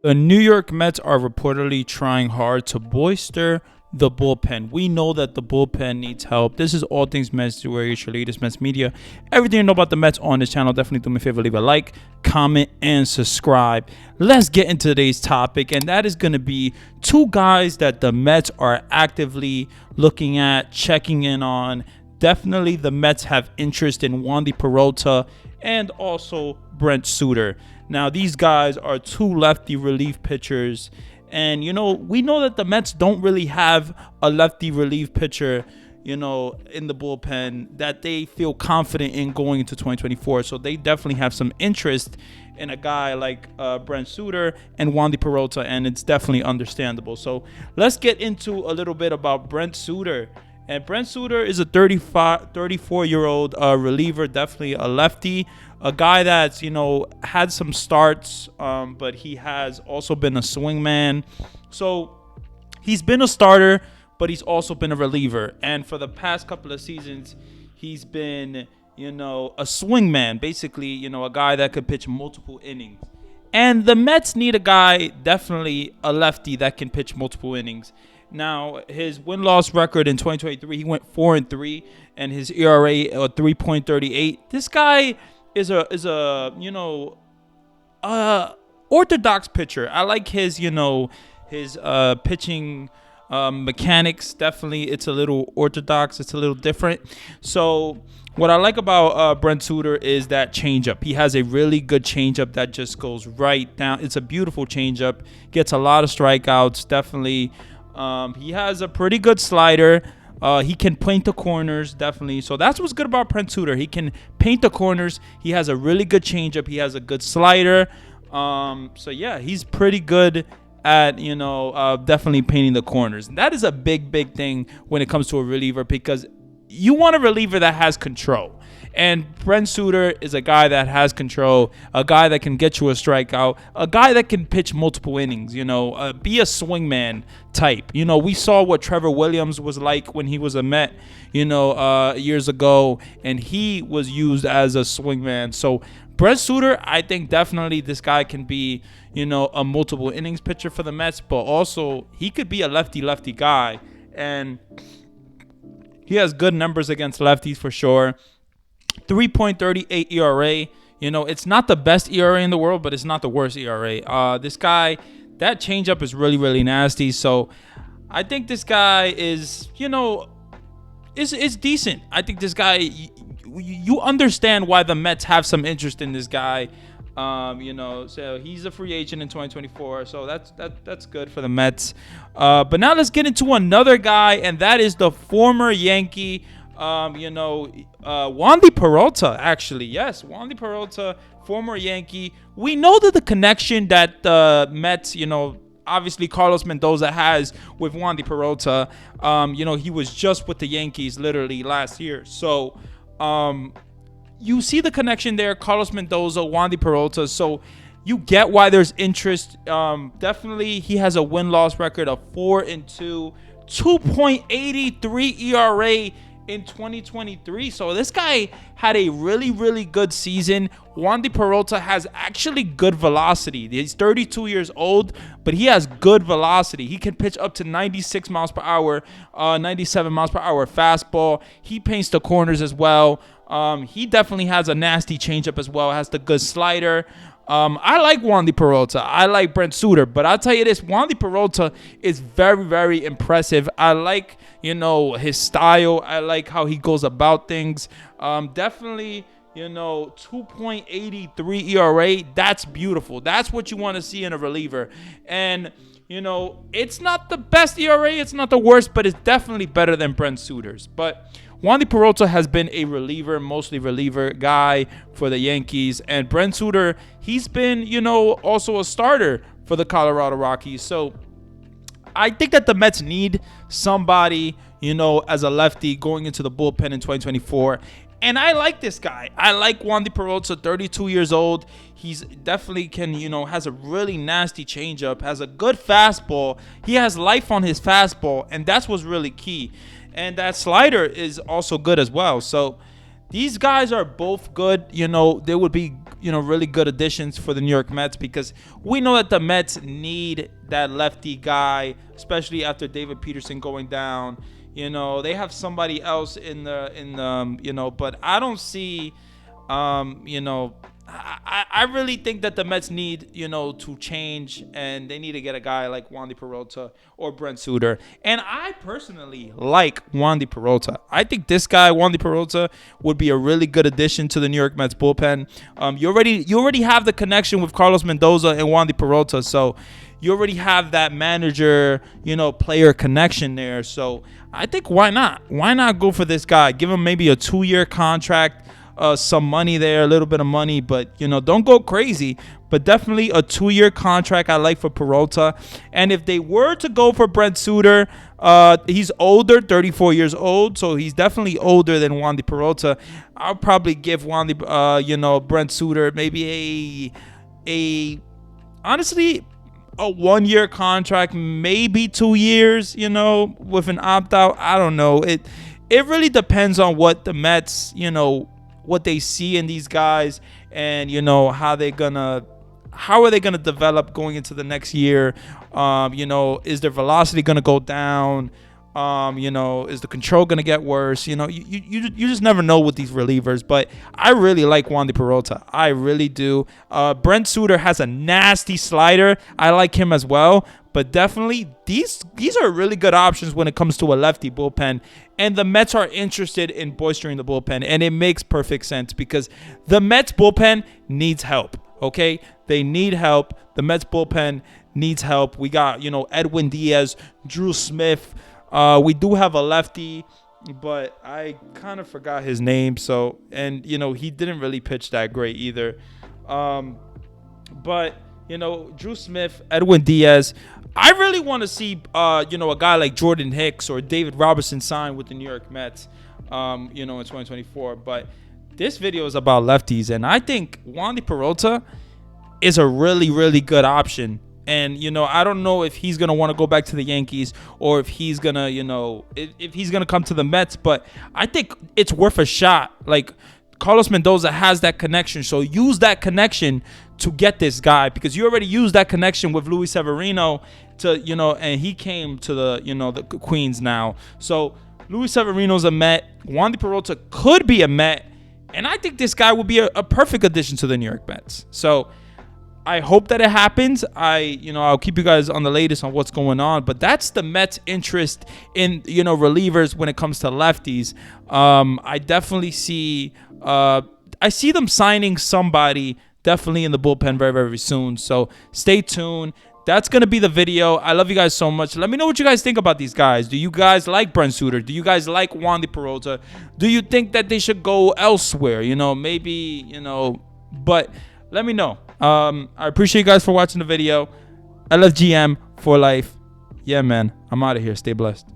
The New York Mets are reportedly trying hard to bolster the bullpen. We know that the bullpen needs help. This is All Things Mets, where you your latest Mets media. Everything you know about the Mets on this channel. Definitely do me a favor, leave a like, comment, and subscribe. Let's get into today's topic, and that is going to be two guys that the Mets are actively looking at, checking in on. Definitely, the Mets have interest in Wandy Peralta and also Brent Suter. Now, these guys are two lefty relief pitchers. And, we know that the Mets don't really have a lefty relief pitcher, in the bullpen that they feel confident in going into 2024. So they definitely have some interest in a guy like Brent Suter and Wandy Peralta, and it's definitely understandable. So let's get into a little bit about Brent Suter. And Brent Suter is a 34-year-old reliever, definitely a lefty, a guy that's, had some starts, but he has also been a swingman. So he's been a starter, but he's also been a reliever. And for the past couple of seasons, he's been, a swingman, basically, a guy that could pitch multiple innings. And the Mets need a guy, definitely a lefty that can pitch multiple innings. Now, his win-loss record in 2023, he went 4-3, and his ERA 3.38. This guy is a orthodox pitcher. I like his pitching mechanics. Definitely, it's a little orthodox. It's a little different. So what I like about Brent Suter is that changeup. He has a really good changeup that just goes right down. It's a beautiful changeup. Gets a lot of strikeouts. Definitely. He has a pretty good slider. He can paint the corners, definitely. So that's what's good about Brent Suter. He can paint the corners. He has a really good changeup. He has a good slider. So yeah, he's pretty good at definitely painting the corners. And that is a big thing when it comes to a reliever, because you want a reliever that has control. And Brent Suter is a guy that has control, a guy that can get you a strikeout, a guy that can pitch multiple innings, be a swingman type. We saw what Trevor Williams was like when he was a Met, years ago, and he was used as a swingman. So Brent Suter, I think definitely this guy can be, a multiple innings pitcher for the Mets, but also he could be a lefty guy. And he has good numbers against lefties for sure. 3.38 ERA. It's not the best ERA in the world, but it's not the worst ERA. This guy, that changeup is really nasty. So I think this guy is, is decent. I think this guy, you understand why the Mets have some interest in this guy. So he's a free agent in 2024. So that's good for the Mets. But now let's get into another guy, and that is the former Yankee. Wandy Peralta, actually. Yes, Wandy Peralta, former Yankee. We know that the connection that the Mets, obviously Carlos Mendoza has with Wandy Peralta. He was just with the Yankees literally last year. So, you see the connection there, Carlos Mendoza, Wandy Peralta. So you get why there's interest. Definitely, he has a win-loss record of 4-2, 2.83 ERA in 2023. So this guy had a really good season. Wandy Peralta has actually good velocity. He's 32 years old, but he has good velocity. He can pitch up to 96 miles per hour, 97 miles per hour fastball. He paints the corners as well. He definitely has a nasty changeup as well. Has the good slider. I like Wandy Peralta. I like Brent Suter. But I'll tell you this, Wandy Peralta is very impressive. I like, his style. I like how he goes about things. Definitely, 2.83 ERA. That's beautiful. That's what you want to see in a reliever. And, it's not the best ERA. It's not the worst, but it's definitely better than Brent Suter's. But Wandy Peralta has been a reliever, mostly reliever guy for the Yankees. And Brent Suter, he's been, also a starter for the Colorado Rockies. So I think that the Mets need somebody, as a lefty going into the bullpen in 2024. And I like this guy. I like Wandy Peralta, 32 years old. He's definitely can, has a really nasty changeup, has a good fastball. He has life on his fastball, and that's what's really key. And that slider is also good as well. So these guys are both good. They would be really good additions for the New York Mets, because we know that the Mets need that lefty guy, especially after David Peterson going down. They have somebody else in the but I don't see, I really think that the Mets need, to change, and they need to get a guy like Wandy Peralta or Brent Suter. And I personally like Wandy Peralta. I think this guy, Wandy Peralta, would be a really good addition to the New York Mets bullpen. You already have the connection with Carlos Mendoza and Wandy Peralta, so you already have that manager, player connection there. So I think why not? Why not go for this guy? Give him maybe a 2-year contract. Some money there, a little bit of money, but don't go crazy. But definitely a 2-year contract I like for Peralta. And if they were to go for Brent Suter, he's older, 34 years old, so he's definitely older than Wandy Peralta. I'll probably give Brent Suter maybe honestly, a 1-year contract, maybe 2 years, with an opt-out. I don't know. It really depends on what the Mets, what they see in these guys, and how are they gonna develop going into the next year. Is their velocity gonna go down? Is the control gonna get worse? You just never know with these relievers. But I really like Wandy Peralta. I really do. Brent Suter has a nasty slider. I like him as well. But definitely, these are really good options when it comes to a lefty bullpen. And the Mets are interested in bolstering the bullpen. And it makes perfect sense, because the Mets bullpen needs help, okay? They need help. The Mets bullpen needs help. We got, Edwin Diaz, Drew Smith. We do have a lefty, but I kind of forgot his name. So, and, he didn't really pitch that great either. But, Drew Smith, Edwin Diaz. I really want to see, a guy like Jordan Hicks or David Robertson sign with the New York Mets, in 2024. But this video is about lefties, and I think Wandy Peralta is a really, really good option. And, I don't know if he's going to want to go back to the Yankees, or if he's going to, if he's going to come to the Mets. But I think it's worth a shot. Like, Carlos Mendoza has that connection, so use that connection to get this guy, because you already used that connection with Luis Severino to, and he came to the, the Queens now. So Luis Severino's a Met. Wandy Peralta could be a Met, and I think this guy would be a perfect addition to the New York Mets. So I hope that it happens. I'll keep you guys on the latest on what's going on, but that's the Mets' interest in, relievers when it comes to lefties. I definitely see, I see them signing somebody definitely in the bullpen very, very soon. So stay tuned. That's going to be the video. I love you guys so much. Let me know what you guys think about these guys. Do you guys like Brent Suter? Do you guys like Wandy Peralta? Do you think that they should go elsewhere? Maybe, but let me know. I appreciate you guys for watching the video. LFGM for life. Yeah, man. I'm out of here. Stay blessed.